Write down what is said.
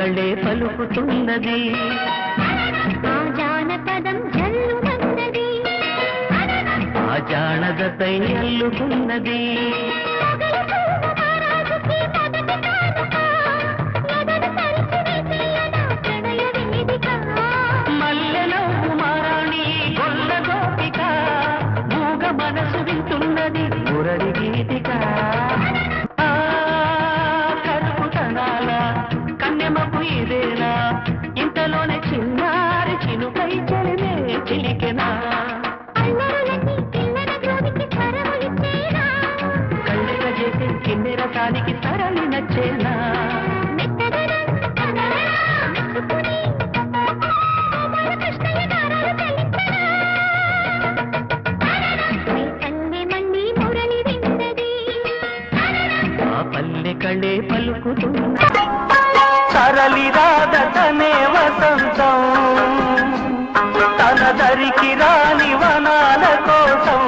కళ్ళే పలుకుతున్నది ఆ జానపదం జల్లుమన్నది ఆ జానదతై అల్లుకున్నది మల్లెలో కుమారాణి గొల్ల గోపిక మూగ మనసు వింటున్నది మురళి గీతిక కరుపుతనాల కన్నెమపు ఇదేనా ఇంతలోనే చిన్నారి చినుకై చెలిమే చిలికెనా కళ్ళెగ చేసి కిన్నెర తానికి సరళి నచ్చేనా కళ్ళే పలుకుతున్న సరళి రాధతనే వసంతం తన దరికి రాని వనాల కోసం